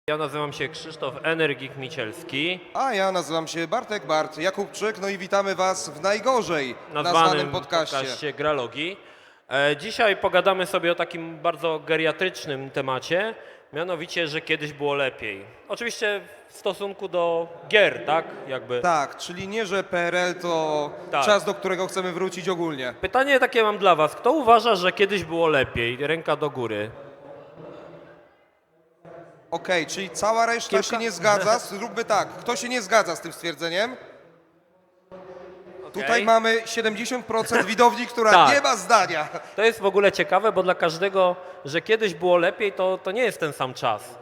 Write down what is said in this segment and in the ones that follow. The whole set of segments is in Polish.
Ja nazywam się Krzysztof Energik Micielski, A ja nazywam się Bartek Jakubczyk, no i witamy Was w najgorzej nazwanym nazwanym podcaście. Gralogii. Dzisiaj pogadamy sobie o takim bardzo geriatrycznym temacie, mianowicie, że kiedyś było lepiej. Oczywiście w stosunku do gier, tak? Jakby. Tak, czyli nie, że PRL to Tak. czas, do którego chcemy wrócić ogólnie. Pytanie takie mam dla Was. Kto uważa, że kiedyś było lepiej? Ręka do góry. Okej, czyli cała reszta się nie zgadza. Zróbmy tak, kto się nie zgadza z tym stwierdzeniem? Tutaj mamy 70% widowni, która Tak. nie ma zdania. To jest w ogóle ciekawe, bo dla każdego, że kiedyś było lepiej, to nie jest ten sam czas.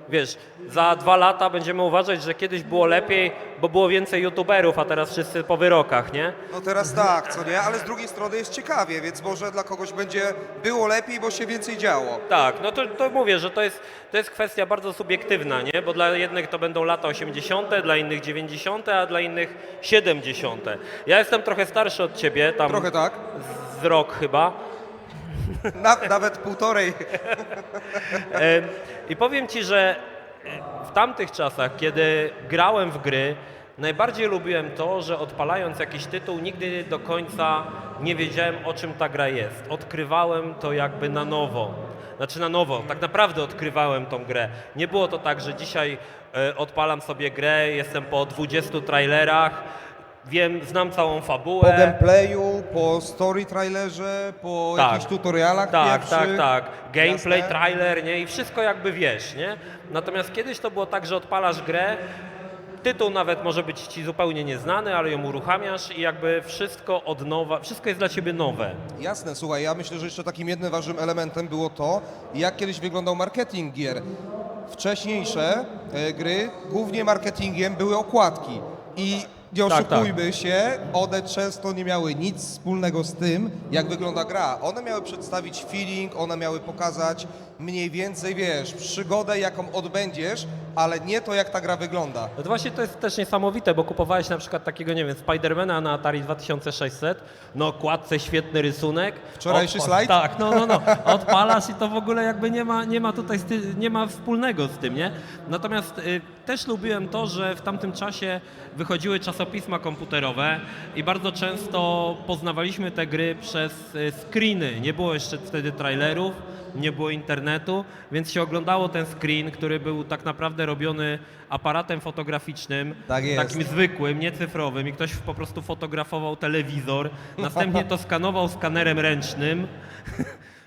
Wiesz, za 2 lata będziemy uważać, że kiedyś było lepiej, bo było więcej youtuberów, a teraz wszyscy po wyrokach, nie? No teraz tak, co nie? Ale z drugiej strony jest ciekawie, więc może dla kogoś będzie było lepiej, bo się więcej działo. Tak, no to mówię, że to jest kwestia bardzo subiektywna, nie? Bo dla jednych to będą lata 80., dla innych 90., a dla innych 70. Ja jestem trochę starszy od ciebie, tam Trochę tak. z rok chyba. Nawet półtorej. I powiem Ci, że w tamtych czasach, kiedy grałem w gry, najbardziej lubiłem to, że odpalając jakiś tytuł nigdy do końca nie wiedziałem, o czym ta gra jest. Odkrywałem to jakby na nowo. Znaczy na nowo, tak naprawdę odkrywałem tą grę. Nie było to tak, że dzisiaj odpalam sobie grę, jestem po 20 trailerach, znam całą fabułę. Po gameplayu, po story trailerze, po Tak. jakichś tutorialach Tak, pierwszych. tak. Gameplay, Jasne. trailer, nie? I wszystko jakby wiesz, nie? Natomiast kiedyś to było tak, że odpalasz grę, tytuł nawet może być ci zupełnie nieznany, ale ją uruchamiasz i jakby wszystko od nowa, wszystko jest dla ciebie nowe. Jasne, słuchaj, ja myślę, że jeszcze takim jednym ważnym elementem było to, jak kiedyś wyglądał marketing gier. Wcześniejsze gry, głównie marketingiem były okładki i nie Tak, oszukujmy się, one często nie miały nic wspólnego z tym, jak wygląda gra. One miały przedstawić feeling, one miały pokazać mniej więcej, wiesz, przygodę, jaką odbędziesz, ale nie to, jak ta gra wygląda. No to właśnie to jest też niesamowite, bo kupowałeś na przykład takiego, nie wiem, Spidermana na Atari 2600, no okładce świetny rysunek. Wczorajszy slajd? Tak, no. Odpalasz i to w ogóle jakby nie ma tutaj nie ma wspólnego z tym, nie? Natomiast też lubiłem to, że w tamtym czasie wychodziły czasopisma komputerowe i bardzo często poznawaliśmy te gry przez screeny. Nie było jeszcze wtedy trailerów, nie było internetu, więc się oglądało ten screen, który był tak naprawdę robiony aparatem fotograficznym, Tak jest. takim zwykłym, nie cyfrowym i ktoś po prostu fotografował telewizor, następnie to skanował skanerem ręcznym,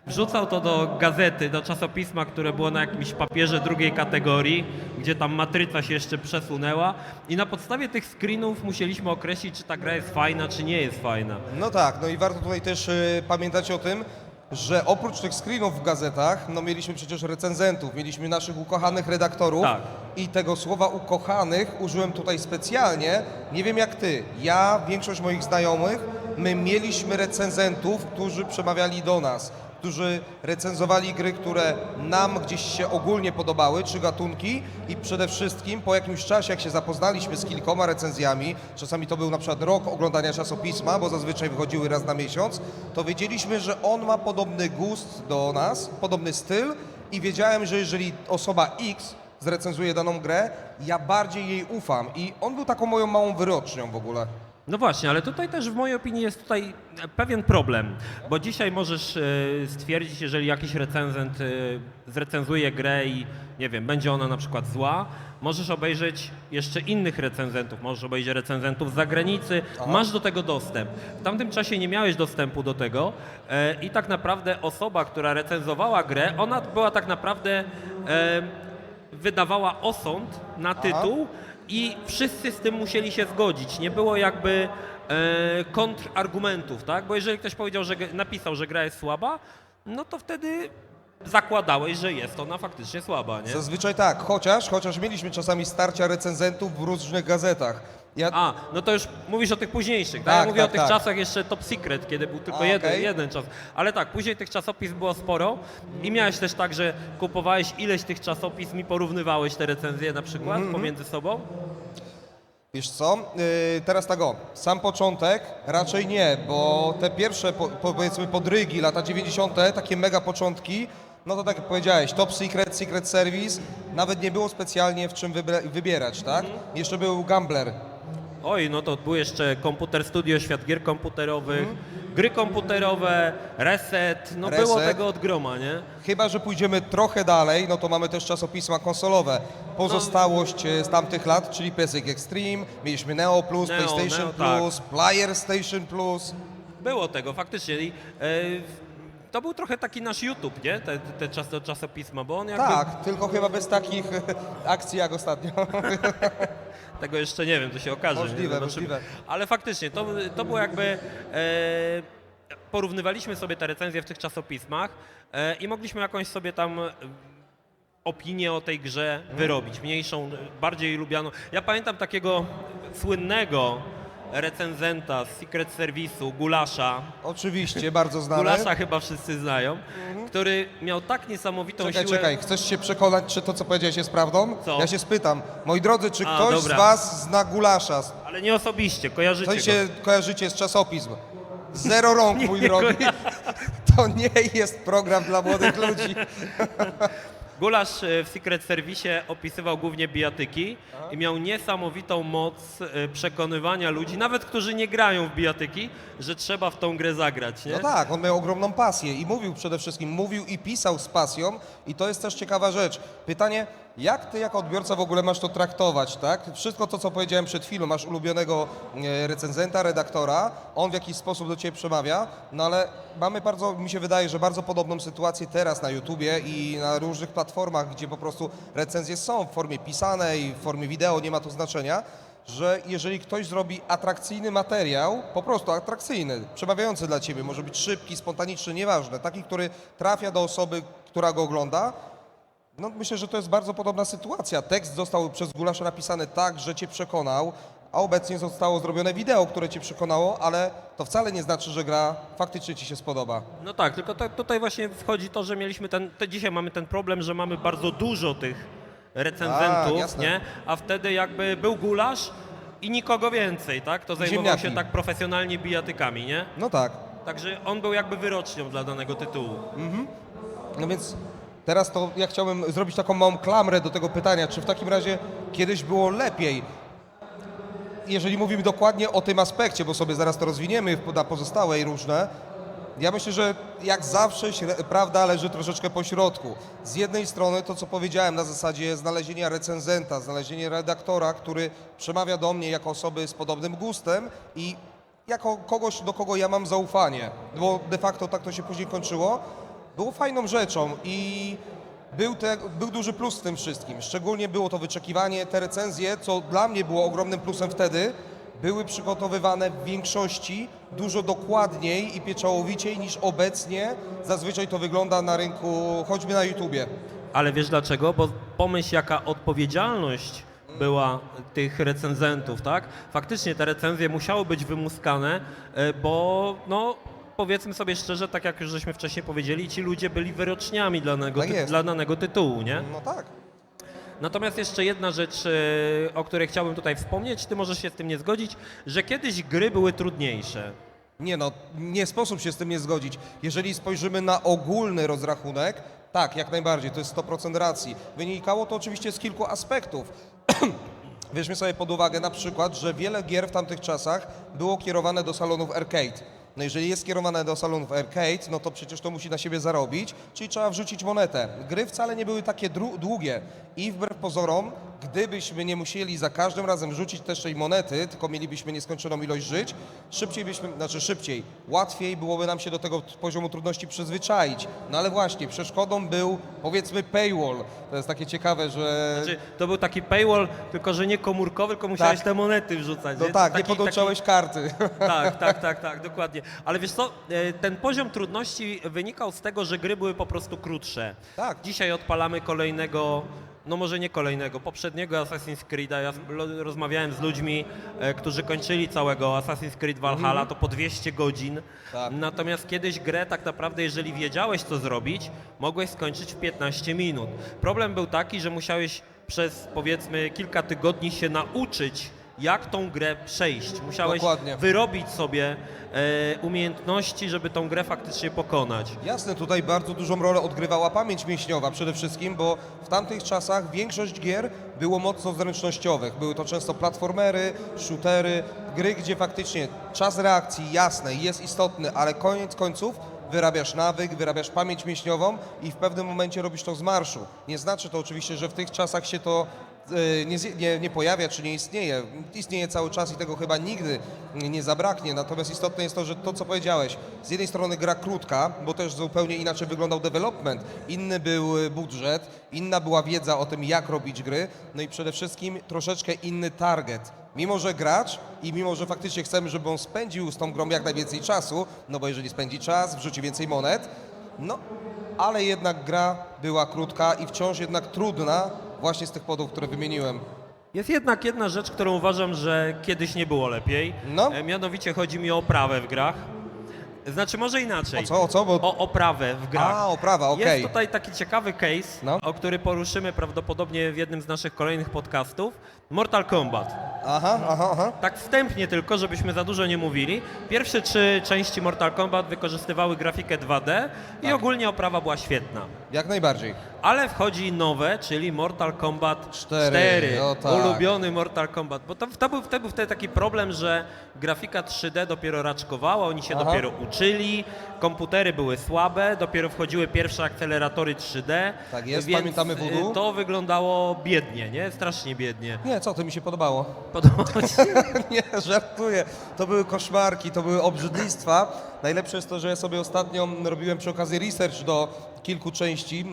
wrzucał to do gazety, do czasopisma, które było na jakimś papierze drugiej kategorii, gdzie tam matryca się jeszcze przesunęła i na podstawie tych screenów musieliśmy określić, czy ta gra jest fajna, czy nie jest fajna. No tak, no i warto tutaj też pamiętać o tym, że oprócz tych screenów w gazetach, no mieliśmy przecież recenzentów, mieliśmy naszych ukochanych redaktorów Tak. i tego słowa ukochanych użyłem tutaj specjalnie. Nie wiem jak ty, ja, większość moich znajomych, my mieliśmy recenzentów, którzy przemawiali do nas, którzy recenzowali gry, które nam gdzieś się ogólnie podobały, czy gatunki i przede wszystkim po jakimś czasie, jak się zapoznaliśmy z kilkoma recenzjami, czasami to był na przykład rok oglądania czasopisma, bo zazwyczaj wychodziły raz na miesiąc, to wiedzieliśmy, że on ma podobny gust do nas, podobny styl i wiedziałem, że jeżeli osoba X zrecenzuje daną grę, ja bardziej jej ufam i on był taką moją małą wyrocznią w ogóle. No właśnie, ale tutaj też w mojej opinii jest tutaj pewien problem, bo dzisiaj możesz stwierdzić, jeżeli jakiś recenzent zrecenzuje grę i nie wiem, będzie ona na przykład zła, możesz obejrzeć jeszcze innych recenzentów, możesz obejrzeć recenzentów z zagranicy, masz do tego dostęp. W tamtym czasie nie miałeś dostępu do tego i tak naprawdę osoba, która recenzowała grę, ona była tak naprawdę, wydawała osąd na tytuł, i wszyscy z tym musieli się zgodzić. Nie było jakby kontrargumentów, tak? Bo jeżeli ktoś powiedział, napisał, że gra jest słaba, no to wtedy zakładałeś, że jest ona faktycznie słaba, nie? Zazwyczaj tak, chociaż mieliśmy czasami starcia recenzentów w różnych gazetach. No to już mówisz o tych późniejszych, tak? Tak, Ja mówię tak, o tych tak. czasach jeszcze Top Secret, kiedy był tylko okej. jeden czas. Ale tak, później tych czasopism było sporo i miałeś też tak, że kupowałeś ileś tych czasopism i porównywałeś te recenzje na przykład pomiędzy sobą? Wiesz co, teraz tak sam początek raczej nie, bo te pierwsze powiedzmy podrygi, lata 90., takie mega początki, No to tak jak powiedziałeś, Top Secret, Secret Service, nawet nie było specjalnie w czym wybierać, tak? Jeszcze był Gambler. Oj, no to był jeszcze Komputer Studio, Świat Gier Komputerowych, gry komputerowe, Reset, no Reset. było tego od groma, nie? Chyba że pójdziemy trochę dalej, no to mamy też czasopisma konsolowe. Pozostałość z tamtych lat, czyli PSX Extreme, mieliśmy Neo Plus, Neo, PlayStation Neo, Plus, Player Station Plus. Było tego, faktycznie. I, to był trochę taki nasz YouTube, nie? Te czasopisma, bo on jakby... Tak, tylko chyba bez takich akcji jak ostatnio. Tego jeszcze nie wiem, to się okaże. Możliwe, nie? Zobaczymy. możliwe. Ale faktycznie, to było jakby... porównywaliśmy sobie te recenzje w tych czasopismach i mogliśmy jakąś sobie tam opinię o tej grze wyrobić, mniejszą, bardziej lubianą. Ja pamiętam takiego słynnego recenzenta z Secret Service'u, Gulasza. Oczywiście, bardzo znane. Gulasza chyba wszyscy znają, który miał tak niesamowitą Czekaj, siłę... czekaj, chcesz się przekonać, czy to, co powiedziałeś, jest prawdą? Co? Ja się spytam. Moi drodzy, czy A, ktoś dobra. z was zna Gulasza? Ale nie osobiście, W kojarzycie sensie go. kojarzycie z czasopism. Zero rąk, mój nie drogi. To nie jest program dla młodych ludzi. Gulasz w Secret Service opisywał głównie bijatyki i miał niesamowitą moc przekonywania ludzi, nawet którzy nie grają w bijatyki, że trzeba w tą grę zagrać, nie? No tak, on miał ogromną pasję i mówił przede wszystkim, mówił i pisał z pasją i to jest też ciekawa rzecz. Pytanie, jak ty jako odbiorca w ogóle masz to traktować, tak? Wszystko to, co powiedziałem przed chwilą, masz ulubionego recenzenta, redaktora, on w jakiś sposób do ciebie przemawia, no ale mamy bardzo, mi się wydaje, że bardzo podobną sytuację teraz na YouTubie i na różnych platformach, gdzie po prostu recenzje są w formie pisanej, w formie wideo, nie ma to znaczenia, że jeżeli ktoś zrobi atrakcyjny materiał, po prostu atrakcyjny, przemawiający dla ciebie, może być szybki, spontaniczny, nieważne, taki, który trafia do osoby, która go ogląda, no myślę, że to jest bardzo podobna sytuacja. Tekst został przez Gulasza napisany tak, że cię przekonał, a obecnie zostało zrobione wideo, które cię przekonało, ale to wcale nie znaczy, że gra faktycznie ci się spodoba. No tak, tylko tutaj właśnie wchodzi to, że mieliśmy dzisiaj mamy ten problem, że mamy bardzo dużo tych recenzentów, jasne. nie? A wtedy jakby był Gulasz i nikogo więcej, tak? To zajmował ziemniaki. się tak profesjonalnie bijatykami, nie? No tak. Także on był jakby wyrocznią dla danego tytułu. No więc teraz to ja chciałbym zrobić taką małą klamrę do tego pytania, czy w takim razie kiedyś było lepiej? Jeżeli mówimy dokładnie o tym aspekcie, bo sobie zaraz to rozwiniemy na pozostałe i różne, ja myślę, że jak zawsze prawda leży troszeczkę po środku. Z jednej strony to, co powiedziałem na zasadzie znalezienia recenzenta, znalezienia redaktora, który przemawia do mnie jako osoby z podobnym gustem i jako kogoś, do kogo ja mam zaufanie, bo de facto tak to się później kończyło, było fajną rzeczą i był duży plus w tym wszystkim. Szczególnie było to wyczekiwanie, te recenzje, co dla mnie było ogromnym plusem wtedy, były przygotowywane w większości dużo dokładniej i pieczołowiciej niż obecnie zazwyczaj to wygląda na rynku, choćby na YouTubie. Ale wiesz dlaczego? Bo pomyśl, jaka odpowiedzialność była tych recenzentów, tak? Faktycznie te recenzje musiały być wymuskane, bo no powiedzmy sobie szczerze, tak jak już żeśmy wcześniej powiedzieli, ci ludzie byli wyroczniami Tak jest. dla danego tytułu, nie? No tak. Natomiast jeszcze jedna rzecz, o której chciałbym tutaj wspomnieć, ty możesz się z tym nie zgodzić, że kiedyś gry były trudniejsze. Nie no, nie sposób się z tym nie zgodzić. Jeżeli spojrzymy na ogólny rozrachunek, tak, jak najbardziej, to jest 100% racji. Wynikało to oczywiście z kilku aspektów. Weźmy sobie pod uwagę na przykład, że wiele gier w tamtych czasach było kierowane do salonów arcade. No jeżeli jest kierowane do salonów arcade, no to przecież to musi na siebie zarobić, czyli trzeba wrzucić monetę. Gry wcale nie były takie długie i wbrew pozorom, gdybyśmy nie musieli za każdym razem rzucić też tej monety, tylko mielibyśmy nieskończoną ilość żyć, łatwiej byłoby nam się do tego poziomu trudności przyzwyczaić. No ale właśnie, przeszkodą był powiedzmy paywall. To jest takie ciekawe, że... Znaczy, to był taki paywall, tylko że nie komórkowy, tylko musiałeś Tak. te monety wrzucać. No nie? tak, nie Taki- podłączałeś karty. Tak, dokładnie. Ale wiesz co, ten poziom trudności wynikał z tego, że gry były po prostu krótsze. Tak. Dzisiaj odpalamy kolejnego, no może nie kolejnego, poprzedniego Assassin's Creed'a. Ja rozmawiałem z ludźmi, którzy kończyli całego Assassin's Creed Valhalla, to po 200 godzin. Tak. Natomiast kiedyś grę tak naprawdę, jeżeli wiedziałeś co zrobić, mogłeś skończyć w 15 minut. Problem był taki, że musiałeś przez powiedzmy kilka tygodni się nauczyć, jak tą grę przejść. Musiałeś Dokładnie. wyrobić sobie umiejętności, żeby tą grę faktycznie pokonać. Jasne, tutaj bardzo dużą rolę odgrywała pamięć mięśniowa przede wszystkim, bo w tamtych czasach większość gier było mocno zręcznościowych. Były to często platformery, shootery, gry, gdzie faktycznie czas reakcji, jasne, jest istotny, ale koniec końców wyrabiasz nawyk, wyrabiasz pamięć mięśniową i w pewnym momencie robisz to z marszu. Nie znaczy to oczywiście, że w tych czasach się to nie pojawia, czy nie istnieje. Istnieje cały czas i tego chyba nigdy nie zabraknie. Natomiast istotne jest to, że to, co powiedziałeś, z jednej strony gra krótka, bo też zupełnie inaczej wyglądał development, inny był budżet, inna była wiedza o tym, jak robić gry, no i przede wszystkim troszeczkę inny target. Mimo że gracz i mimo że faktycznie chcemy, żeby on spędził z tą grą jak najwięcej czasu, no bo jeżeli spędzi czas, wrzuci więcej monet, no ale jednak gra była krótka i wciąż jednak trudna właśnie z tych powodów, które wymieniłem. Jest jednak jedna rzecz, którą uważam, że kiedyś nie było lepiej. No. Mianowicie chodzi mi o oprawę w grach. Znaczy może inaczej. O co? Bo... O oprawę w grach. A, oprawa, okej. Jest tutaj taki ciekawy case, No. o który poruszymy prawdopodobnie w jednym z naszych kolejnych podcastów. Mortal Kombat. Aha. Tak wstępnie tylko, żebyśmy za dużo nie mówili. Pierwsze 3 części Mortal Kombat wykorzystywały grafikę 2D i Tak. ogólnie oprawa była świetna. Jak najbardziej. Ale wchodzi nowe, czyli Mortal Kombat 4. 4, o tak. Ulubiony Mortal Kombat. Bo to był wtedy taki problem, że grafika 3D dopiero raczkowała, oni się Aha. dopiero uczyli, komputery były słabe, dopiero wchodziły pierwsze akceleratory 3D. Tak jest, więc pamiętamy Voodoo. to wyglądało biednie, nie? Strasznie biednie. Nie, co, to mi się podobało. Podobało ci się? Nie, żartuję. To były koszmarki, to były obrzydlistwa. Najlepsze jest to, że ja sobie ostatnio robiłem przy okazji research do kilku części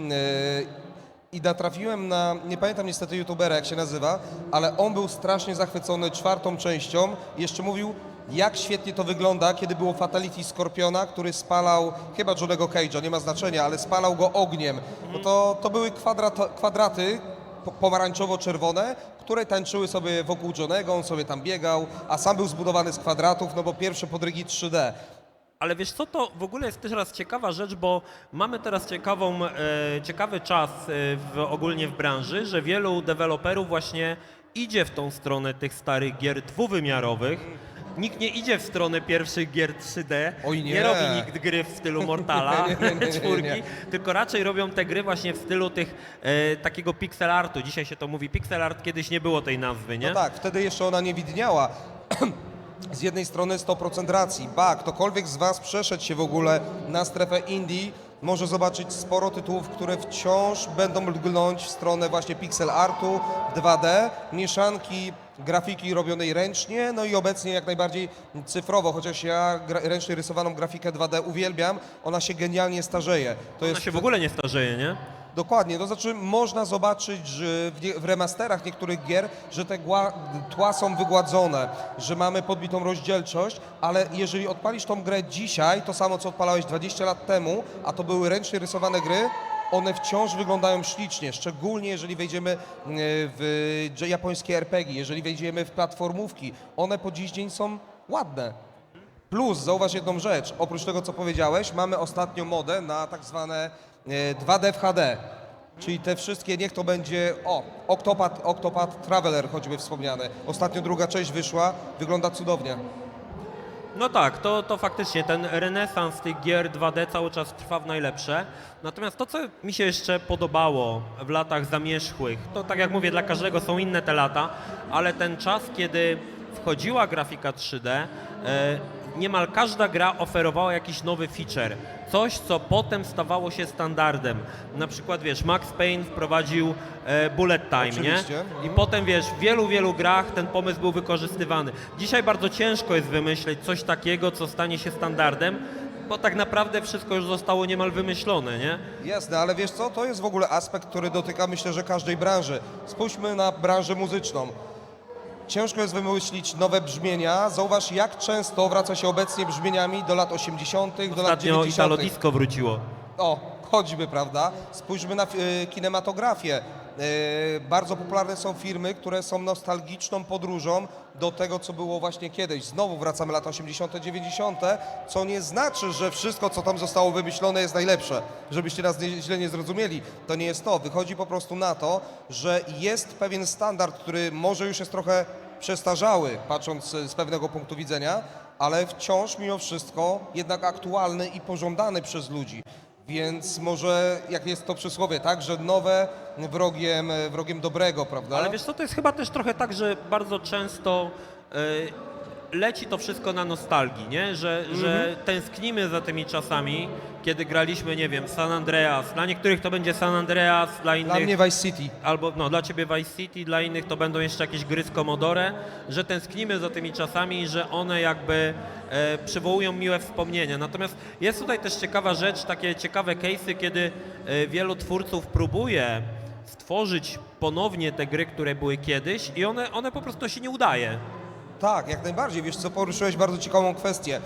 i natrafiłem na, nie pamiętam niestety youtubera jak się nazywa, ale on był strasznie zachwycony 4. częścią i jeszcze mówił, jak świetnie to wygląda, kiedy było Fatality Skorpiona, który spalał, chyba Johnego Cage'a, nie ma znaczenia, ale spalał go ogniem. No to były kwadraty pomarańczowo-czerwone, które tańczyły sobie wokół Johnego, on sobie tam biegał, a sam był zbudowany z kwadratów, no bo pierwsze podrygi 3D. Ale wiesz co, to w ogóle jest teraz ciekawa rzecz, bo mamy teraz ciekawy czas ogólnie w branży, że wielu deweloperów właśnie idzie w tą stronę tych starych gier dwuwymiarowych. Nikt nie idzie w stronę pierwszych gier 3D, Oj, nie. robi nikt gry w stylu Mortala, Nie. czwórki, tylko raczej robią te gry właśnie w stylu takiego pixel artu. Dzisiaj się to mówi pixel art, kiedyś nie było tej nazwy, nie? No tak, wtedy jeszcze ona nie widniała. Z jednej strony 100% racji. Ba, ktokolwiek z Was przeszedł się w ogóle na strefę indie, może zobaczyć sporo tytułów, które wciąż będą lgnąć w stronę właśnie pixel artu, 2D, mieszanki grafiki robionej ręcznie, no i obecnie jak najbardziej cyfrowo, chociaż ja ręcznie rysowaną grafikę 2D uwielbiam, ona się genialnie starzeje. To Ona się w ogóle nie starzeje, nie? Dokładnie, to znaczy można zobaczyć że w remasterach niektórych gier, że te tła są wygładzone, że mamy podbitą rozdzielczość, ale jeżeli odpalisz tą grę dzisiaj, to samo co odpalałeś 20 lat temu, a to były ręcznie rysowane gry, one wciąż wyglądają ślicznie, szczególnie jeżeli wejdziemy w japońskie RPG, jeżeli wejdziemy w platformówki, one po dziś dzień są ładne. Plus, zauważ jedną rzecz, oprócz tego co powiedziałeś, mamy ostatnio modę na tak zwane 2D w HD, czyli te wszystkie, niech to będzie, Octopath Traveler choćby wspomniane. Ostatnio druga część wyszła, wygląda cudownie. No tak, to faktycznie ten renesans tych gier 2D cały czas trwa w najlepsze. Natomiast to, co mi się jeszcze podobało w latach zamierzchłych, to tak jak mówię, dla każdego są inne te lata, ale ten czas, kiedy wchodziła grafika 3D, niemal każda gra oferowała jakiś nowy feature. Coś, co potem stawało się standardem. Na przykład, wiesz, Max Payne wprowadził bullet time, Oczywiście. nie? I potem, wiesz, w wielu grach ten pomysł był wykorzystywany. Dzisiaj bardzo ciężko jest wymyśleć coś takiego, co stanie się standardem, bo tak naprawdę wszystko już zostało niemal wymyślone, nie? Jasne, ale wiesz co, to jest w ogóle aspekt, który dotyka myślę, że każdej branży. Spójrzmy na branżę muzyczną. Ciężko jest wymyślić nowe brzmienia. Zauważ, jak często wraca się obecnie brzmieniami do lat 80., do lat Ostatnio 90. Italo Disco wróciło. O, choćby, prawda? Spójrzmy na kinematografię. Bardzo popularne są filmy, które są nostalgiczną podróżą do tego, co było właśnie kiedyś. Znowu wracamy lata 80., 90., co nie znaczy, że wszystko, co tam zostało wymyślone, jest najlepsze. Żebyście nas źle nie zrozumieli. To nie jest to. Wychodzi po prostu na to, że jest pewien standard, który może już jest trochę przestarzały, patrząc z pewnego punktu widzenia, ale wciąż mimo wszystko jednak aktualny i pożądany przez ludzi. Więc może, jak jest to przysłowie, tak, że nowe wrogiem dobrego, prawda? Ale wiesz co, to jest chyba też trochę tak, że bardzo często leci to wszystko na nostalgii, nie? Że tęsknimy za tymi czasami, kiedy graliśmy, nie wiem, San Andreas. Dla niektórych to będzie San Andreas, dla innych... Dla mnie Vice City. Albo no, dla ciebie Vice City, dla innych to będą jeszcze jakieś gry z Commodore, że tęsknimy za tymi czasami i że one jakby przywołują miłe wspomnienia. Natomiast jest tutaj też ciekawa rzecz, takie ciekawe case'y, kiedy wielu twórców próbuje stworzyć ponownie te gry, które były kiedyś i one po prostu się nie udaje. Tak, jak najbardziej. Wiesz co, poruszyłeś bardzo ciekawą kwestię.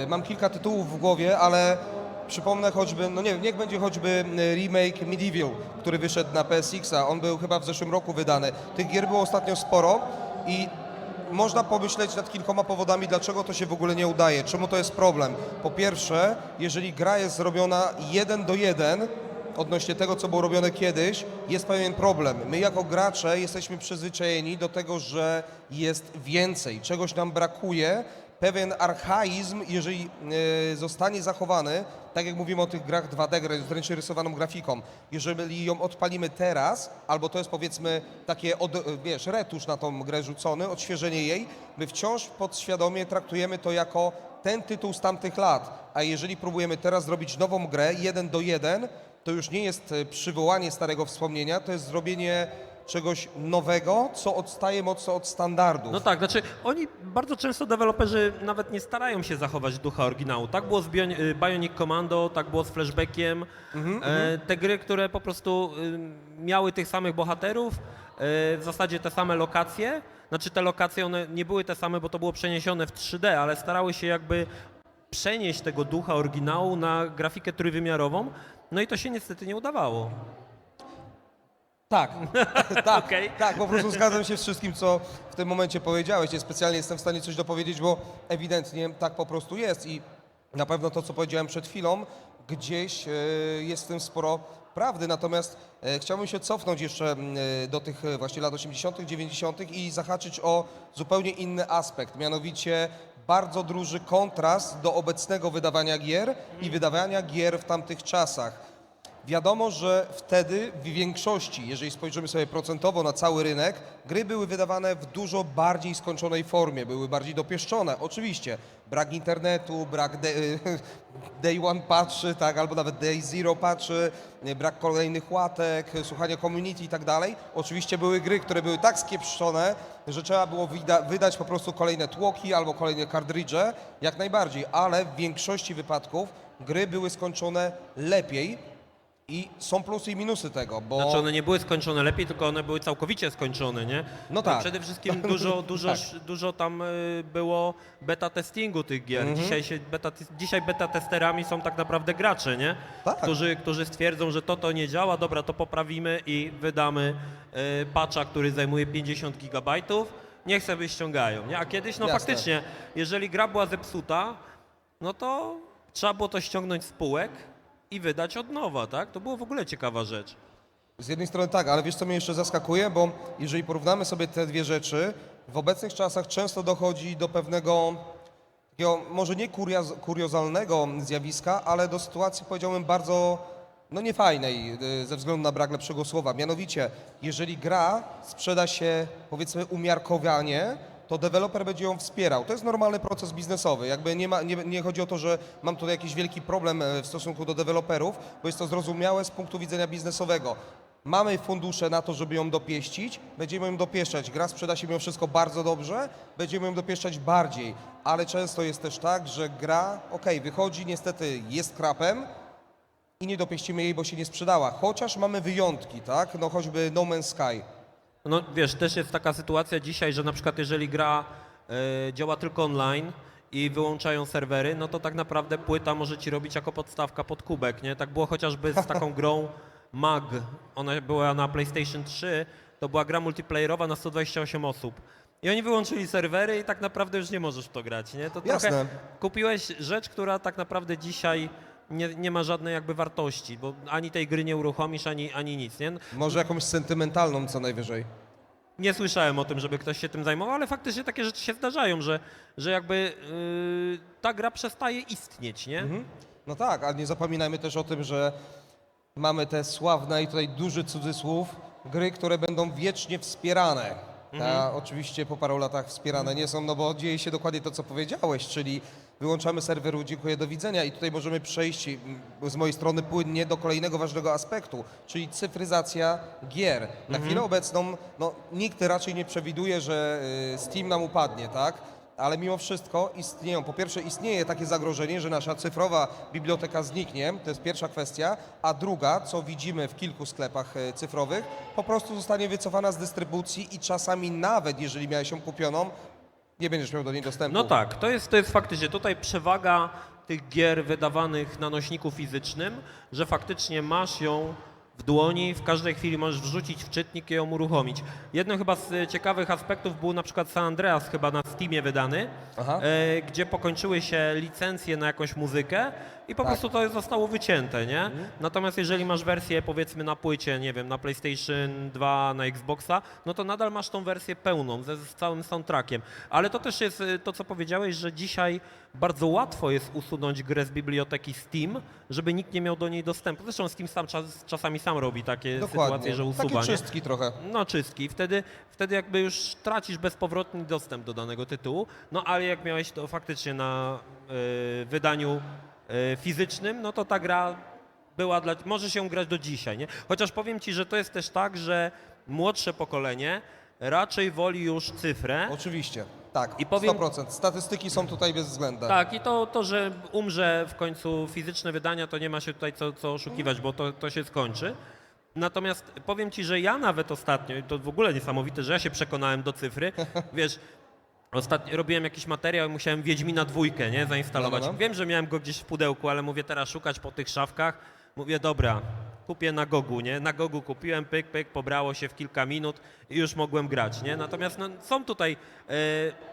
Mam kilka tytułów w głowie, ale przypomnę choćby, no nie wiem, niech będzie choćby remake Medieval, który wyszedł na PSX-a. On był chyba w zeszłym roku wydany. Tych gier było ostatnio sporo i można pomyśleć nad kilkoma powodami, dlaczego to się w ogóle nie udaje, czemu to jest problem. Po pierwsze, jeżeli gra jest zrobiona 1:1, odnośnie tego, co było robione kiedyś, jest pewien problem. My jako gracze jesteśmy przyzwyczajeni do tego, że jest więcej, czegoś nam brakuje. Pewien archaizm, jeżeli zostanie zachowany, tak jak mówimy o tych grach 2D, wręcz rysowaną grafiką, jeżeli ją odpalimy teraz, albo to jest powiedzmy takie, wiesz, retusz na tą grę rzucony, odświeżenie jej, my wciąż podświadomie traktujemy to jako ten tytuł z tamtych lat. A jeżeli próbujemy teraz zrobić nową grę 1:1, to już nie jest przywołanie starego wspomnienia, to jest zrobienie czegoś nowego, co odstaje mocno od standardów. No tak, znaczy oni bardzo często deweloperzy nawet nie starają się zachować ducha oryginału. Tak było z Bionic Commando, tak było z Flashbackiem. Te gry, które po prostu miały tych samych bohaterów, w zasadzie te same lokacje. Znaczy te lokacje, one nie były te same, bo to było przeniesione w 3D, ale starały się jakby przenieść tego ducha oryginału na grafikę trójwymiarową. No i to się niestety nie udawało. Tak, tak, Okej. tak, po prostu zgadzam się z wszystkim, co w tym momencie powiedziałeś. Nie specjalnie jestem w stanie coś dopowiedzieć, bo ewidentnie tak po prostu jest i na pewno to, co powiedziałem przed chwilą, gdzieś jest w tym sporo prawdy. Natomiast chciałbym się cofnąć jeszcze do tych właśnie lat 80., 90. i zahaczyć o zupełnie inny aspekt, mianowicie bardzo duży kontrast do obecnego wydawania gier i wydawania gier w tamtych czasach. Wiadomo, że wtedy w większości, jeżeli spojrzymy sobie procentowo na cały rynek, gry były wydawane w dużo bardziej skończonej formie, były bardziej dopieszczone. Oczywiście brak internetu, brak day one patchy, tak, albo nawet day zero patchy, brak kolejnych łatek, słuchania community i tak dalej. Oczywiście były gry, które były tak skiepszone, że trzeba było wydać po prostu kolejne tłoki albo kolejne kartridże, jak najbardziej, ale w większości wypadków gry były skończone lepiej. I są plusy i minusy tego, bo... Znaczy one nie były skończone lepiej, tylko one były całkowicie skończone, nie? No tak. Przede wszystkim dużo tam było beta testingu tych gier. Dzisiaj beta testerami są tak naprawdę gracze, nie? Tak. Którzy stwierdzą, że to nie działa, dobra, to poprawimy i wydamy patcha, który zajmuje 50 gigabajtów, niech sobie ściągają, nie? A kiedyś, no Jasne. faktycznie, jeżeli gra była zepsuta, no to trzeba było to ściągnąć z półek i wydać od nowa, tak? To było w ogóle ciekawa rzecz. Z jednej strony tak, ale wiesz co mnie jeszcze zaskakuje, bo jeżeli porównamy sobie te dwie rzeczy, w obecnych czasach często dochodzi do pewnego takiego, może nie kuriozalnego zjawiska, ale do sytuacji, powiedziałbym, bardzo niefajnej ze względu na brak lepszego słowa. Mianowicie, jeżeli gra sprzeda się, powiedzmy, umiarkowanie, to deweloper będzie ją wspierał. To jest normalny proces biznesowy. Jakby nie chodzi o to, że mam tutaj jakiś wielki problem w stosunku do deweloperów, bo jest to zrozumiałe z punktu widzenia biznesowego. Mamy fundusze na to, żeby ją dopieścić, będziemy ją dopieszczać. Gra sprzeda się mimo wszystko bardzo dobrze, będziemy ją dopieszczać bardziej, ale często jest też tak, że gra, wychodzi, niestety jest krapem i nie dopieścimy jej, bo się nie sprzedała. Chociaż mamy wyjątki, tak? No choćby No Man's Sky. No wiesz, też jest taka sytuacja dzisiaj, że na przykład jeżeli gra działa tylko online i wyłączają serwery, no to tak naprawdę płyta może ci robić jako podstawka pod kubek, nie? Tak było chociażby z taką grą MAG, ona była na PlayStation 3, to była gra multiplayerowa na 128 osób. I oni wyłączyli serwery i tak naprawdę już nie możesz w to grać, nie? To Jasne. trochę kupiłeś rzecz, która tak naprawdę dzisiaj nie ma żadnej jakby wartości, bo ani tej gry nie uruchomisz, ani nic, nie? Może jakąś sentymentalną co najwyżej. nie słyszałem o tym, żeby ktoś się tym zajmował, ale faktycznie takie rzeczy się zdarzają, że jakby ta gra przestaje istnieć, nie? No tak, a nie zapominajmy też o tym, że mamy te sławne i tutaj duży cudzysłów, gry, które będą wiecznie wspierane. A oczywiście po paru latach wspierane nie są, no bo dzieje się dokładnie to, co powiedziałeś, czyli wyłączamy serweru, dziękuję, do widzenia i tutaj możemy przejść z mojej strony płynnie do kolejnego ważnego aspektu, czyli cyfryzacja gier. Na chwilę obecną no, nikt raczej nie przewiduje, że Steam nam upadnie, tak? Ale mimo wszystko istnieją. Po pierwsze, istnieje takie zagrożenie, że nasza cyfrowa biblioteka zniknie, to jest pierwsza kwestia, a druga, co widzimy w kilku sklepach cyfrowych, po prostu zostanie wycofana z dystrybucji i czasami nawet, jeżeli miałeś ją kupioną, nie będziesz miał do niej dostępu. No tak, to jest faktycznie tutaj przewaga tych gier wydawanych na nośniku fizycznym, że faktycznie masz ją w dłoni, w każdej chwili możesz wrzucić w czytnik i ją uruchomić. Jednym chyba z ciekawych aspektów był na przykład San Andreas chyba na Steamie wydany, Aha. gdzie pokończyły się licencje na jakąś muzykę i po Tak. prostu to zostało wycięte, nie? Natomiast jeżeli masz wersję powiedzmy na płycie, nie wiem, na PlayStation 2, na Xboxa, no to nadal masz tą wersję pełną z całym soundtrackiem. Ale to też jest to, co powiedziałeś, że dzisiaj bardzo łatwo jest usunąć grę z biblioteki Steam, żeby nikt nie miał do niej dostępu. Zresztą Steam czasami sam robi takie sytuacje, że usuwa. Takie nie? czystki trochę. No czystki. Wtedy jakby już tracisz bezpowrotny dostęp do danego tytułu. No ale jak miałeś to faktycznie na wydaniu fizycznym, no to ta gra była może się grać do dzisiaj, nie? Chociaż powiem ci, że to jest też tak, że młodsze pokolenie raczej woli już cyfrę. Oczywiście, tak, I powiem- 100%. Statystyki są tutaj bezwzględne. Tak, i to, że umrze w końcu fizyczne wydania, to nie ma się tutaj co oszukiwać, bo to się skończy. Natomiast powiem ci, że ja nawet ostatnio, i to w ogóle niesamowite, że ja się przekonałem do cyfry, wiesz, ostatnio robiłem jakiś materiał i musiałem Wiedźmina 2, nie, zainstalować. No. Wiem, że miałem go gdzieś w pudełku, ale mówię teraz szukać po tych szafkach. Mówię, dobra, kupię na Gogu, nie? Na Gogu kupiłem, pyk, pobrało się w kilka minut i już mogłem grać, nie? Natomiast no, są tutaj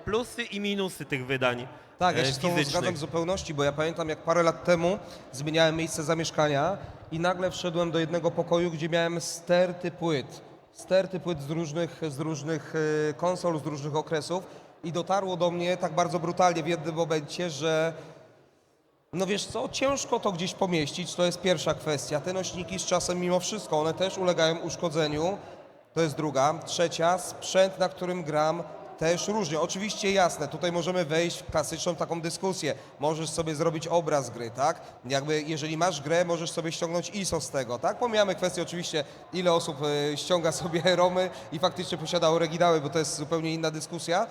plusy i minusy tych wydań Tak, ja się z tą fizycznych. zgadzam w zupełności, bo ja pamiętam, jak parę lat temu zmieniałem miejsce zamieszkania i nagle wszedłem do jednego pokoju, gdzie miałem sterty płyt. Sterty płyt z różnych konsol, z różnych okresów i dotarło do mnie tak bardzo brutalnie w jednym momencie, że no wiesz co, ciężko to gdzieś pomieścić, to jest pierwsza kwestia. Te nośniki z czasem mimo wszystko, one też ulegają uszkodzeniu, to jest druga. Trzecia, sprzęt, na którym gram, też różnie. Oczywiście jasne, tutaj możemy wejść w klasyczną taką dyskusję. Możesz sobie zrobić obraz gry, tak? Jakby jeżeli masz grę, możesz sobie ściągnąć ISO z tego, tak? Pomijamy kwestię oczywiście, ile osób ściąga sobie ROMy i faktycznie posiada oryginały, bo to jest zupełnie inna dyskusja.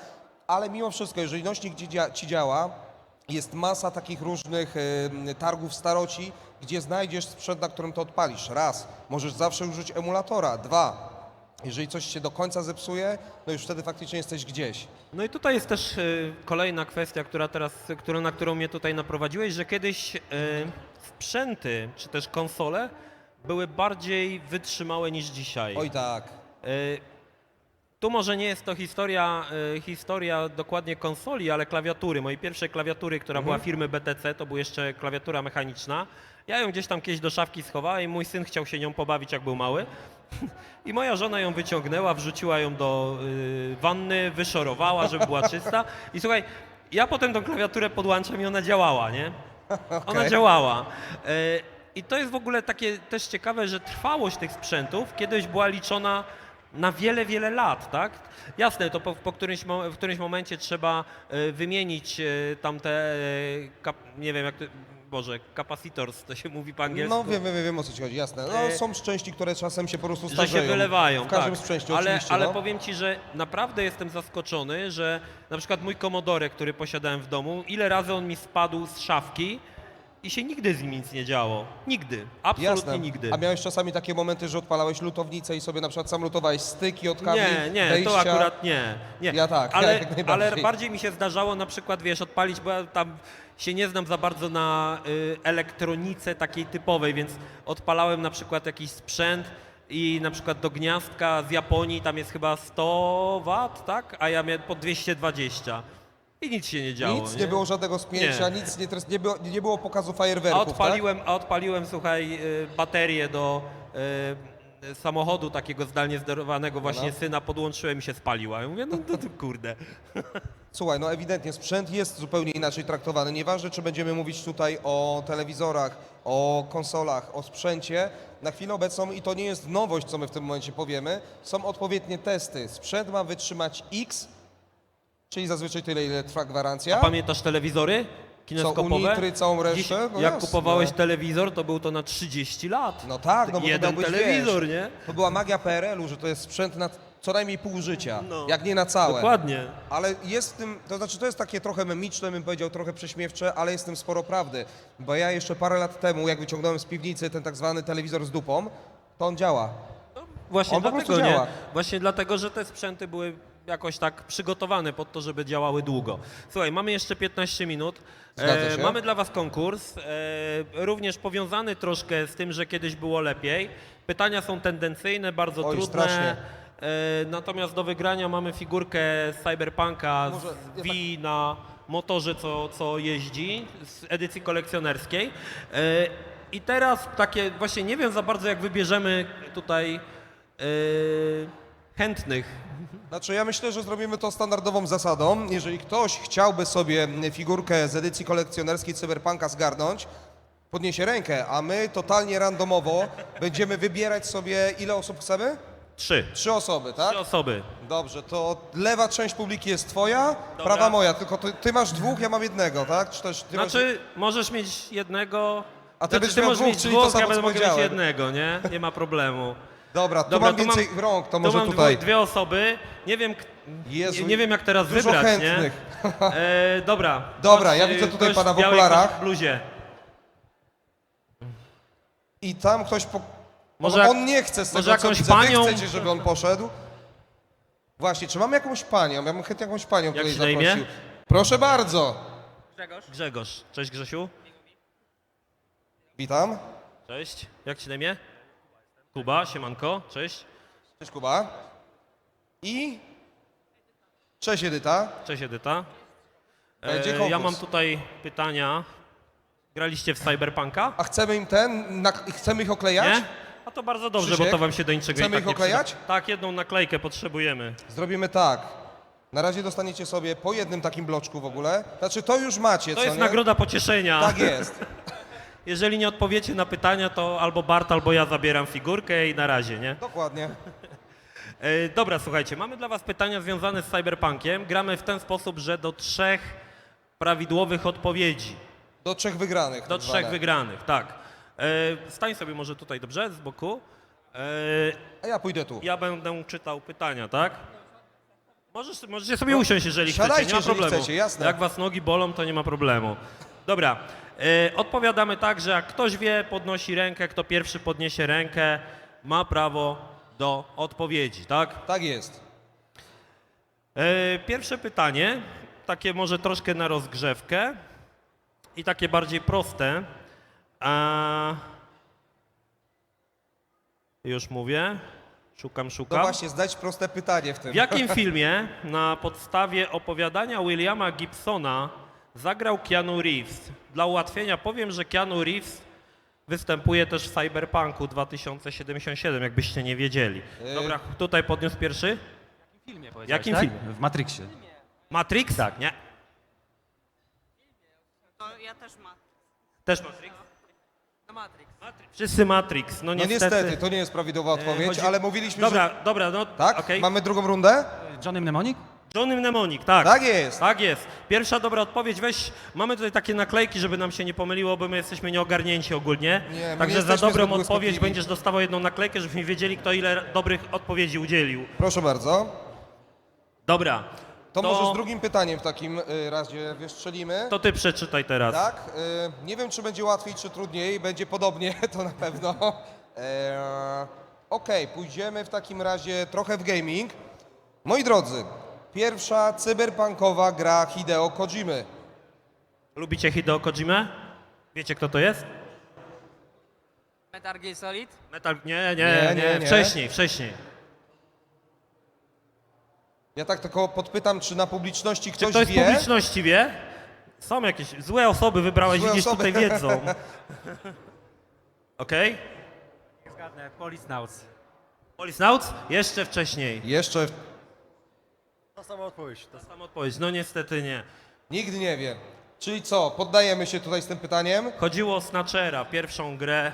Ale mimo wszystko, jeżeli nośnik ci działa, jest masa takich różnych targów staroci, gdzie znajdziesz sprzęt, na którym to odpalisz. Raz, możesz zawsze użyć emulatora. Dwa, jeżeli coś się do końca zepsuje, no już wtedy faktycznie jesteś gdzieś. No i tutaj jest też kolejna kwestia, na którą mnie tutaj naprowadziłeś, że kiedyś sprzęty czy też konsole były bardziej wytrzymałe niż dzisiaj. Oj tak. Tu może nie jest to historia dokładnie konsoli, ale klawiatury. Mojej pierwszej klawiatury, która była firmy BTC, to była jeszcze klawiatura mechaniczna. Ja ją gdzieś tam kiedyś do szafki schowałem i mój syn chciał się nią pobawić, jak był mały. I moja żona ją wyciągnęła, wrzuciła ją do wanny, wyszorowała, żeby była czysta. I słuchaj, ja potem tą klawiaturę podłączam i ona działała, nie? Ona Okej. działała. I to jest w ogóle takie też ciekawe, że trwałość tych sprzętów kiedyś była liczona na wiele, wiele lat, tak? Jasne, to w którymś momencie trzeba wymienić tamte, nie wiem jak to, Boże, capacitors, to się mówi po angielsku. No wiem o co ci chodzi, jasne. No, są części, które czasem się po prostu Że starzeją. się wylewają, W każdym tak. sprzęcie ale, oczywiście. ale no. powiem ci, że naprawdę jestem zaskoczony, że na przykład mój Commodore, który posiadałem w domu, ile razy on mi spadł z szafki i się nigdy z nim nic nie działo. Nigdy. Absolutnie Jasne. nigdy. A miałeś czasami takie momenty, że odpalałeś lutownicę i sobie na przykład sam lutowałeś styki od kabli, Nie, wejścia. to akurat nie. Ja tak, ale, jak najbardziej. ale bardziej mi się zdarzało na przykład, wiesz, odpalić, bo ja tam się nie znam za bardzo na elektronice takiej typowej, więc odpalałem na przykład jakiś sprzęt i na przykład do gniazdka z Japonii tam jest chyba 100 W, tak? A ja miałem po 220. I nic się nie działo. Nic, nie było żadnego spięcia, Nie. nic nie było pokazu fajerwerków, A odpaliłem, słuchaj, baterię do samochodu takiego zdalnie sterowanego właśnie No. syna podłączyłem i się spaliła. Ja mówię, no to kurde. Słuchaj, no ewidentnie sprzęt jest zupełnie inaczej traktowany. Nieważne, czy będziemy mówić tutaj o telewizorach, o konsolach, o sprzęcie. Na chwilę obecną, i to nie jest nowość, co my w tym momencie powiemy, są odpowiednie testy. Sprzęt ma wytrzymać X, czyli zazwyczaj tyle, ile trwa gwarancja. Pamiętasz telewizory Co kineskopowe? unitry, całą Dziś, resztę? No jak jasne. kupowałeś telewizor, to był to na 30 lat. No tak, no bo to Jeden miał być, telewizor, wiesz, nie? To była magia PRL-u, że to jest sprzęt na co najmniej pół życia, No. jak nie na całe. Dokładnie. Ale jest w tym, to znaczy to jest takie trochę memiczne, bym powiedział, trochę prześmiewcze, ale jest w tym sporo prawdy. Bo ja jeszcze parę lat temu, jak wyciągnąłem z piwnicy ten tak zwany telewizor z dupą, to on działa. Właśnie On po prostu dlatego, nie? działa. Właśnie dlatego, że te sprzęty były jakoś tak przygotowane pod to, żeby działały długo. Słuchaj, mamy jeszcze 15 minut. Zgadza się. Mamy dla Was konkurs, również powiązany troszkę z tym, że kiedyś było lepiej. Pytania są tendencyjne, bardzo Oj, trudne. strasznie. Natomiast do wygrania mamy figurkę z Cyberpunka Może- z Wii na motorze, co jeździ, z edycji kolekcjonerskiej. I teraz takie, właśnie nie wiem za bardzo, jak wybierzemy tutaj chętnych. Znaczy ja myślę, że zrobimy to standardową zasadą. Jeżeli ktoś chciałby sobie figurkę z edycji kolekcjonerskiej Cyberpunka zgarnąć, podniesie rękę, a my totalnie randomowo będziemy wybierać sobie, ile osób chcemy? 3. 3 osoby, tak? 3 osoby. Dobrze, to lewa część publiki jest twoja, Dobra. prawa moja, tylko ty masz dwóch, ja mam jednego, tak? Czy też ty masz... Znaczy, możesz mieć jednego. A ty znaczy, będziesz miał możesz dwóch, mieć czyli to dwóch, samo, ja co będę mogę mieć powiedziałem. jednego, nie? Nie ma problemu. Dobra, tu Dobra, mam tu mam- więcej rąk, to Tu może mam tutaj. dwie osoby. Nie wiem, Jezu, nie wiem jak teraz dużo wybrać, chętnych. nie? Dobra. Dobra, Chodź, ja widzę tutaj ktoś pana w białej okularach. bluzie. I tam ktoś Może jak- on nie chce z może tego, co jakąś widzę. panią? Wy chcecie, żeby on poszedł? Właśnie, czy mamy jakąś panią? Ja bym chętnie jakąś panią Jak tutaj się na imię? zaprosił. Proszę bardzo. Grzegorz. Cześć Grzesiu. Witam. Cześć. Jak ci na imię? Kuba, siemanko. Cześć. Cześć Kuba. I... Cześć Edyta. Cześć Edyta. Będzie Ja konkurs. mam tutaj pytania. Graliście w Cyberpunka? A chcemy im chcemy ich oklejać? Nie? A to bardzo dobrze, Krzysiek, bo to wam się do niczego chcemy i tak ich nie oklejać? przyda. Tak, jedną naklejkę potrzebujemy. Zrobimy tak. Na razie dostaniecie sobie po jednym takim bloczku w ogóle. Znaczy to już macie, To co jest nie? nagroda pocieszenia. Tak jest. Jeżeli nie odpowiecie na pytania, to albo Bart, albo ja zabieram figurkę i na razie, nie? Dokładnie. Dobra, słuchajcie, mamy dla was pytania związane z Cyberpunkiem. Gramy w ten sposób, że do 3 prawidłowych odpowiedzi. Do 3 wygranych. Do tak 3 zwane. wygranych, tak. Stań sobie może tutaj, dobrze, z boku. A ja pójdę tu. Ja będę czytał pytania, tak? Możecie sobie usiąść, jeżeli chcecie, siadajcie, nie ma jeżeli problemu. chcecie, jasne. Jak was nogi bolą, to nie ma problemu. Dobra, odpowiadamy tak, że jak ktoś wie, podnosi rękę, kto pierwszy podniesie rękę, ma prawo do odpowiedzi, tak? Tak jest. Pierwsze pytanie, takie może troszkę na rozgrzewkę i takie bardziej proste. Już mówię, szukam. No właśnie, zdać proste pytanie w tym. W jakim filmie na podstawie opowiadania Williama Gibsona zagrał Keanu Reeves? Dla ułatwienia powiem, że Keanu Reeves występuje też w Cyberpunku 2077, jakbyście nie wiedzieli. Dobra, tutaj podniósł pierwszy. filmie powiedziałeś, Jakim tak? filmie? W Matrixie. Matrix? Tak. Nie. To ja też mam. Też Matrix? No Matrix. Wszyscy Matrix, no No niestety. niestety, to nie jest prawidłowa odpowiedź, chodzi- ale mówiliśmy, Dobra, że... dobra, no Tak? okej. Mamy drugą rundę? Johnny Mnemonic? Johnny Mnemonic, tak. Tak jest. Tak jest. Pierwsza dobra odpowiedź. Mamy tutaj takie naklejki, żeby nam się nie pomyliło, bo my jesteśmy nieogarnięci ogólnie. Nie, my nie Także za jesteśmy dobrą zbyt odpowiedź błyskotliwi. będziesz dostawał jedną naklejkę, żebyśmy wiedzieli, kto ile dobrych odpowiedzi udzielił. Proszę bardzo. Dobra. To może z drugim pytaniem w takim razie wystrzelimy. To ty przeczytaj teraz. Tak? Nie wiem, czy będzie łatwiej, czy trudniej. Będzie podobnie, to na pewno. Okej, pójdziemy w takim razie trochę w gaming. Moi drodzy, pierwsza cyberpunkowa gra Hideo Kojimy. Lubicie Hideo Kojimę? Wiecie, kto to jest? Metal Gear Solid? Metal... Nie, Nie. nie. Wcześniej. Ja tak tylko podpytam, czy na publiczności Czy ktoś ktoś z wie? publiczności wie? Są jakieś złe osoby wybrałeś, Złe widzisz, osoby. tutaj wiedzą. Okej? Zgadnę, Policenauts. Polisnauts? Jeszcze wcześniej. Jeszcze Ta sama odpowiedź. Ta sama odpowiedź. No niestety nie. nikt nie wie. Czyli co, poddajemy się tutaj z tym pytaniem? Chodziło o Snatchera, pierwszą grę,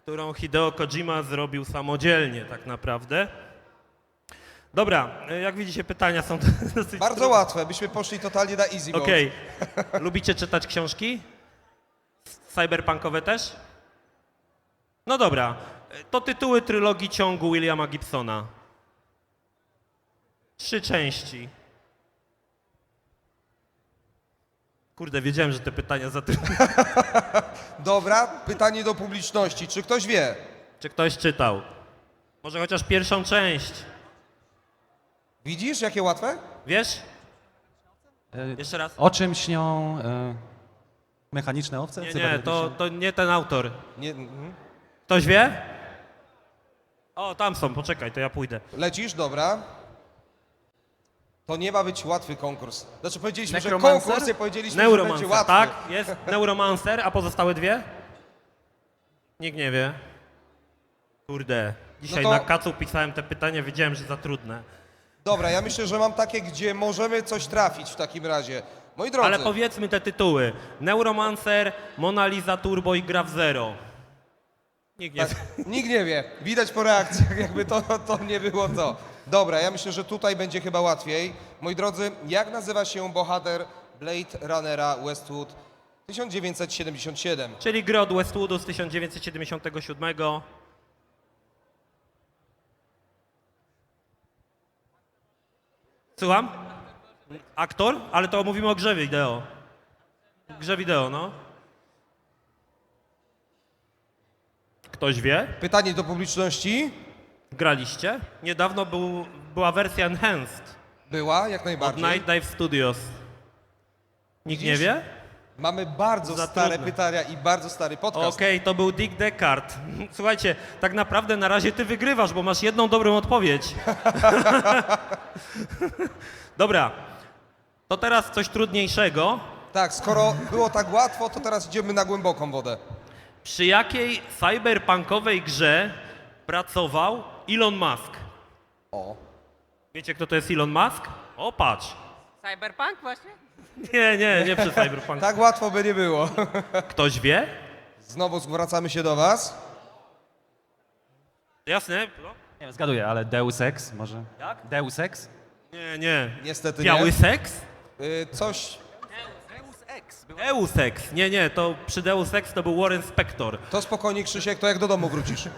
którą Hideo Kojima zrobił samodzielnie tak naprawdę. Dobra, jak widzicie pytania są dosyć Bardzo trudne. łatwe, byśmy poszli totalnie na easy mode. Okej. Lubicie czytać książki? Cyberpunkowe też? No dobra. To tytuły trylogii ciągu Williama Gibsona. 3 części. Kurde, wiedziałem, że te pytania zatrudnią. Dobra, pytanie do publiczności. Czy ktoś wie? Czy ktoś czytał? Może chociaż pierwszą część. Widzisz, jakie łatwe? Wiesz? E, Jeszcze raz. O czym śnią mechaniczne owce? Nie, Cybernetyczne? to nie ten autor. Nie, Ktoś wie? O, tam są, poczekaj, to ja pójdę. Lecisz, dobra. To nie ma być łatwy konkurs. Znaczy powiedzieliśmy, że Necromancer? konkurs, i powiedzieliśmy, że będzie Neuromancer, łatwy. tak? Jest Neuromancer, a pozostałe dwie? Nikt nie wie. Kurde, dzisiaj No to- na kacu pisałem te pytania, wiedziałem, że za trudne. Dobra, ja myślę, że mam takie, gdzie możemy coś trafić w takim razie. Moi drodzy, Ale powiedzmy te tytuły. Neuromancer, Mona Lisa Turbo i Graf Zero. Nikt nie tak, nikt nie wie. Widać po reakcjach, jakby to nie było to. Dobra, ja myślę, że tutaj będzie chyba łatwiej. Moi drodzy, jak nazywa się bohater Blade Runnera Westwood 1977? Czyli gry od Westwoodu z 1977. Słucham? Aktor? Ale to mówimy o grze wideo. Grze wideo, no. Ktoś wie? Pytanie do publiczności. Graliście? Niedawno była wersja Enhanced Była, jak od najbardziej. Night Dive Studios. Nikt nie Widzisz? wie? Mamy bardzo Za stare trudne. pytania i bardzo stary podcast. Okej, to był Dick Deckard. Słuchajcie, tak naprawdę na razie ty wygrywasz, bo masz jedną dobrą odpowiedź. Dobra, to teraz coś trudniejszego. Tak, skoro było tak łatwo, to teraz idziemy na głęboką wodę. Przy jakiej cyberpunkowej grze pracował Elon Musk? O. Wiecie, kto to jest Elon Musk? O, patrz. Cyberpunk właśnie? Nie przy cyberpunku. Tak łatwo by nie było. Ktoś wie? Znowu zwracamy się do was. Jasne? No. Nie wiem, zgaduję, ale Deus Ex może? Jak? Deus Ex? Nie. Niestety Biały nie. seks? Coś, Deus Ex. Nie, to przy Deus Ex to był Warren Spector. to spokojnie Krzysiek, to jak do domu wrócisz.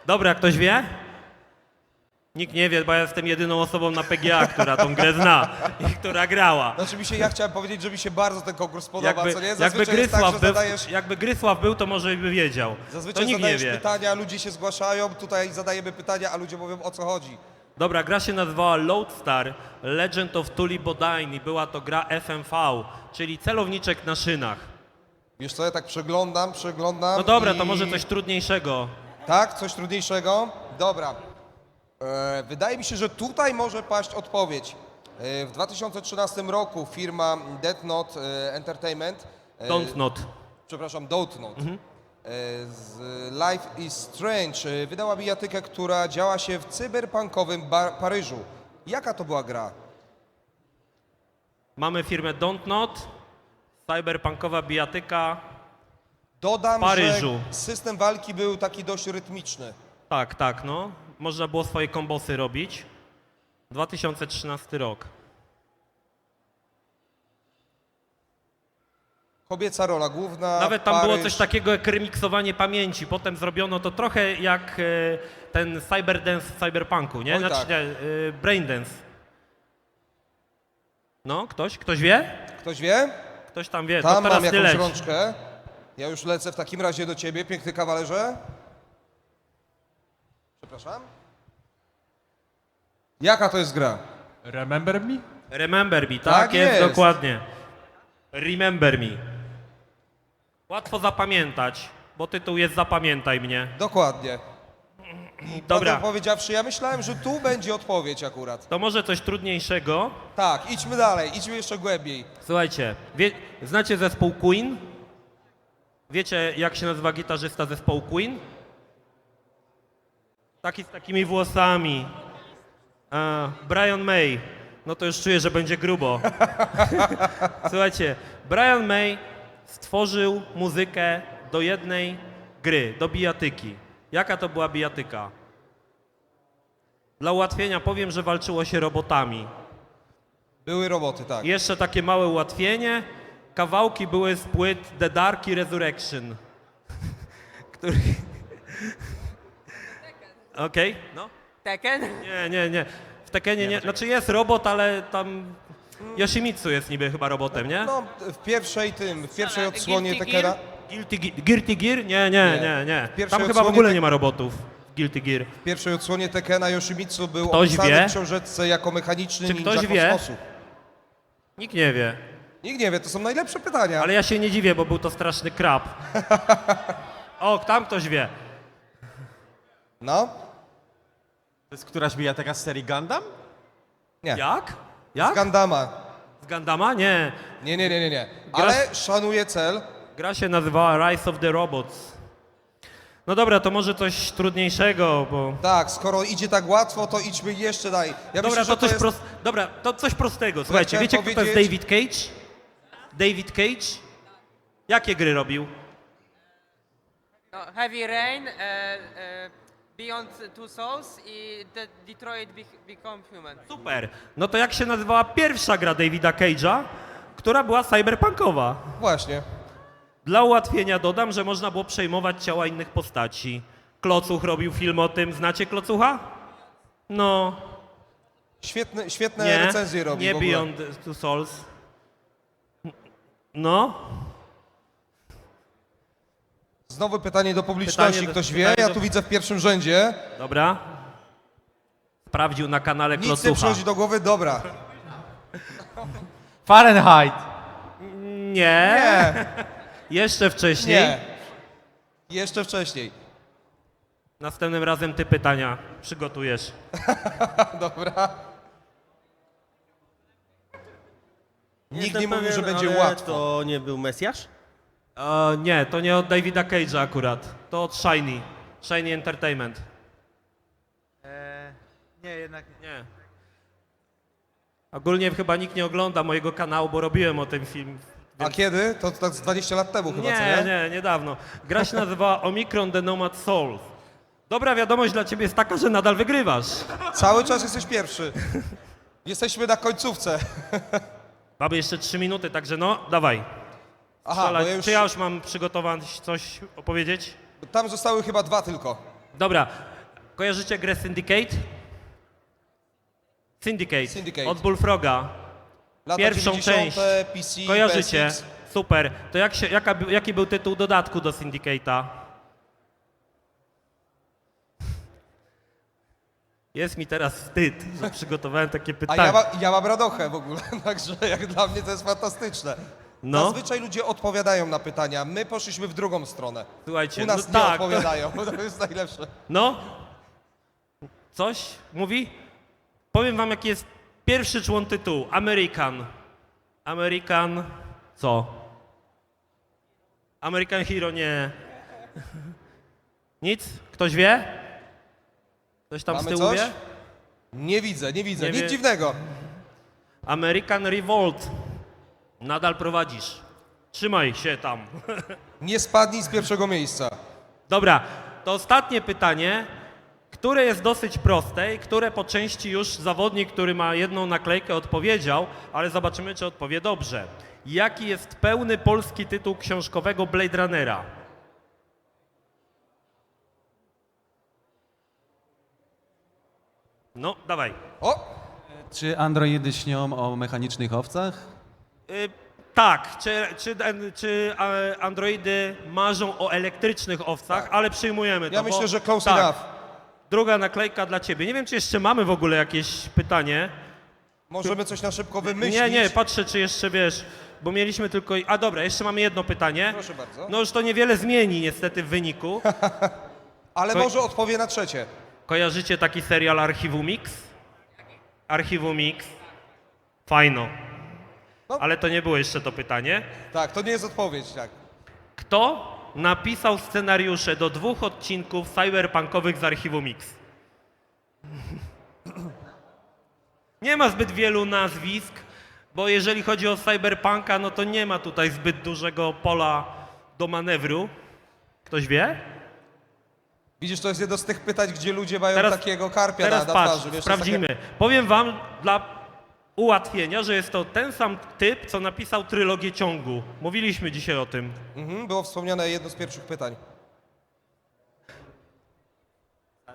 Dobra, ktoś wie? Nikt nie wie, bo ja jestem jedyną osobą na PGA, która tą grę zna i która grała. Znaczy ja chciałem powiedzieć, że mi się bardzo ten konkurs podoba, co nie? Jakby Zazwyczaj jest tak, że zadajesz, jakby Grysław był, to może by wiedział. To zazwyczaj nikt nie zadajesz wie. pytania, ludzie się zgłaszają, tutaj zadajemy pytania, a ludzie mówią, o co chodzi. Dobra, gra się nazywała Lodestar Legend of Tully Bodine i była to gra FMV, czyli celowniczek na szynach. Wiesz co, ja tak przeglądam. No dobra, i... to może coś trudniejszego. Tak? Coś trudniejszego? Dobra. Wydaje mi się, że tutaj może paść odpowiedź. W 2013 roku firma Death Note Entertainment, Don't not. przepraszam, Don't Note, z Life is Strange wydała bijatykę, która działa się w cyberpunkowym Paryżu. Jaka to była gra? Mamy firmę Don't not, cyberpunkowa bijatyka. Dodam, W Paryżu. że system walki był taki dość rytmiczny. Tak, no. Można było swoje kombosy robić. 2013 rok. Kobieca rola główna. Nawet tam było Paryż. coś takiego jak remiksowanie pamięci. Potem zrobiono to trochę jak ten Cyberdance w Cyberpunku, nie? Oj, Znaczy tak. nie, Braindance. No, ktoś wie? Ktoś wie? Ktoś tam wie, Tam to teraz mam ty jakąś leć. rączkę. Ja już lecę w takim razie do ciebie, piękny kawalerze. Przepraszam. Jaka to jest gra? Remember Me? Remember me, tak, Tak jest, jest. dokładnie. Remember me. Łatwo zapamiętać, bo tytuł jest Zapamiętaj mnie. Dokładnie. Dobra, Prawdę powiedziawszy, ja myślałem, że tu będzie odpowiedź akurat. to może coś trudniejszego. Tak, idźmy dalej, idźmy jeszcze głębiej. Słuchajcie, znacie zespół Queen? Wiecie, jak się nazywa gitarzysta zespołu Queen? Taki z takimi włosami. Brian May. No to już czuję, że będzie grubo. Słuchajcie, Brian May stworzył muzykę do jednej gry, do bijatyki. Jaka to była bijatyka? Dla ułatwienia powiem, że walczyło się robotami. Były roboty, tak. Jeszcze takie małe ułatwienie. Kawałki były z płyt The Dark i Resurrection. Który... Okej, no. Tekken? Nie. W Tekkenie nie. Znaczy jest robot, ale tam Yoshimitsu jest niby chyba robotem, nie? No, w pierwszej odsłonie Guilty Tekkena... Guilty Gear? Nie. W pierwszej Tam chyba w odsłonie ogóle nie ma robotów w Guilty Gear. W pierwszej odsłonie Tekkena Yoshimitsu był Ktoś opisany wie? w książeczce jako mechaniczny Czy ninja ktoś wie? kosmosu. Nikt nie wie. Nikt nie wie, to są najlepsze pytania. Ale ja się nie dziwię, bo był to straszny krab. O, tam ktoś wie. No? To jest któraś bijateka z serii Gundam? Nie. Jak? Z Jak? Gundama. Z Gundama? Nie. Nie. Ale szanuję cel. Gra się nazywała Rise of the Robots. No dobra, to może coś trudniejszego, bo... Tak, skoro idzie tak łatwo, to idźmy jeszcze dalej. Ja Dobra, myślę, że to coś jest... Dobra, to coś prostego. Słuchajcie, chciałem wiecie kto to jest powiedzieć- David Cage? David Cage? Jakie gry robił? No, Heavy Rain, Beyond Two Souls i Detroit Become Human. Super. No to jak się nazywała pierwsza gra Davida Cage'a, która była cyberpunkowa? Właśnie. Dla ułatwienia dodam, że można było przejmować ciała innych postaci. Klocuch robił film o tym. Znacie Klocucha? No, Świetne nie. recenzje robi Nie w ogóle. Beyond Two Souls. No, Znowu pytanie do publiczności. Pytanie do- Ktoś wie? pytanie Ja do- tu widzę w pierwszym rzędzie. dobra. Sprawdził na kanale Nic nie Klocucha. przychodzi do głowy. Dobra. Fahrenheit. Nie. Nie. Jeszcze wcześniej. Nie. Jeszcze wcześniej. Następnym razem ty pytania przygotujesz. Dobra. Nikt Jestem nie mówił, pewien, że będzie ale łatwo. To nie był Mesjasz? Nie, to nie od Davida Cage'a akurat. To od Shiny. Shiny Entertainment. Nie, jednak nie. Nie. Ogólnie chyba nikt nie ogląda mojego kanału, bo robiłem o tym film. A kiedy? To tak z 20 lat temu chyba, co nie? Nie, niedawno. Gra się nazywała Omicron The Nomad Soul. Dobra wiadomość dla ciebie jest taka, że nadal wygrywasz. Cały czas jesteś pierwszy. Jesteśmy na końcówce. Mamy jeszcze 3 minuty, także no, dawaj. Aha, Strzelaj. bo ja już... Czy ja już mam przygotować coś opowiedzieć? Tam zostały chyba 2 tylko. Dobra. Kojarzycie grę Syndicate? Syndicate. Od Bullfroga. Lata Pierwszą 90., część. PC, Kojarzycie? PSX. Super. To jaki był tytuł dodatku do Syndicate'a? Jest mi teraz wstyd, że przygotowałem takie A pytanie. ja mam radochę w ogóle, także jak dla mnie to jest fantastyczne. No. Zazwyczaj ludzie odpowiadają na pytania, my poszliśmy w drugą stronę. Słuchajcie, U nas no nie tak, odpowiadają, to jest najlepsze. No? Coś mówi? Powiem wam, jaki jest pierwszy człon tytułu. American. American... co? American Hero, nie. Nic? Ktoś wie? Ktoś tam Mamy z tyłu coś? wie? Nie widzę, Nie nic wie- dziwnego. American Revolt. Nadal prowadzisz. Trzymaj się tam. Nie spadnij z pierwszego miejsca. Dobra, to ostatnie pytanie, które jest dosyć proste i które po części już zawodnik, który ma jedną naklejkę, odpowiedział, ale zobaczymy, czy odpowie dobrze. Jaki jest pełny polski tytuł książkowego Blade Runnera? No, dawaj. O! Czy androidy śnią o mechanicznych owcach? Tak, czy androidy marzą o elektrycznych owcach, ale przyjmujemy to. Ja bo- myślę, że close tak. enough. Druga naklejka dla ciebie. Nie wiem, czy jeszcze mamy w ogóle jakieś pytanie. Możemy coś na szybko wymyślić. Nie, patrzę, czy jeszcze wiesz, bo mieliśmy tylko... A dobra, jeszcze mamy jedno pytanie. Proszę bardzo. No już to niewiele zmieni niestety w wyniku. Ale Ko- może odpowie na trzecie. Kojarzycie taki serial Archiwum Mix? Archiwum Mix. Fajno. No. Ale to nie było jeszcze to pytanie. Tak, to nie jest odpowiedź, tak. Kto napisał scenariusze do 2 odcinków cyberpunkowych z Archiwum Mix? Nie ma zbyt wielu nazwisk, bo jeżeli chodzi o Cyberpunka, no to nie ma tutaj zbyt dużego pola do manewru. Ktoś wie? Widzisz, to jest jedno z tych pytań, gdzie ludzie mają takiego karpia teraz na patrz, twarzy. Wiesz, to jest sprawdzimy. Powiem wam dla ułatwienia, że jest to ten sam typ, co napisał trylogię ciągu. Mówiliśmy dzisiaj o tym. Było wspomniane jedno z pierwszych pytań.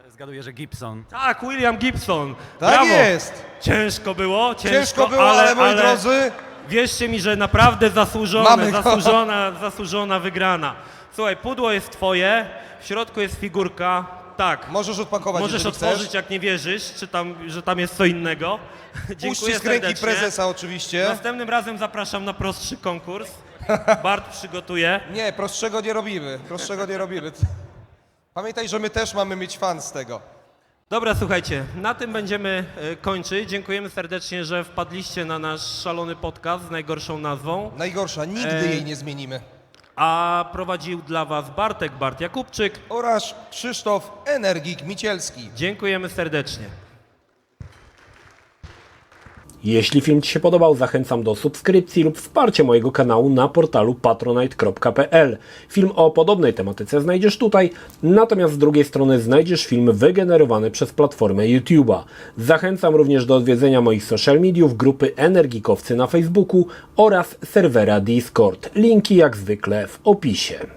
Zgaduję, że Gibson. Tak, William Gibson. Tak Brawo. jest! Ciężko było, Ciężko było, ale moi drodzy, wierzcie mi, że naprawdę Mamy go. zasłużona wygrana. Słuchaj, pudło jest twoje, w środku jest figurka. Tak, możesz odpakować, możesz jeżeli otworzyć, chcesz. jak nie wierzysz, że tam jest co innego. Dziękuję Uścisk ręki serdecznie. prezesa oczywiście. Następnym razem zapraszam na prostszy konkurs. Bart przygotuje. Nie, prostszego nie robimy. Prostszego nie robimy. Pamiętaj, że my też mamy mieć fan z tego. Dobra, słuchajcie, na tym będziemy kończyć. Dziękujemy serdecznie, że wpadliście na nasz szalony podcast z najgorszą nazwą. Najgorsza, nigdy jej nie zmienimy. A prowadził dla was Bart Jakubczyk. Oraz Krzysztof Energik Micielski. Dziękujemy serdecznie. Jeśli film Ci się podobał, zachęcam do subskrypcji lub wsparcia mojego kanału na portalu patronite.pl. Film o podobnej tematyce znajdziesz tutaj, natomiast z drugiej strony znajdziesz film wygenerowany przez platformę YouTube'a. Zachęcam również do odwiedzenia moich social mediów, grupy Energikowcy na Facebooku oraz serwera Discord. Linki jak zwykle w opisie.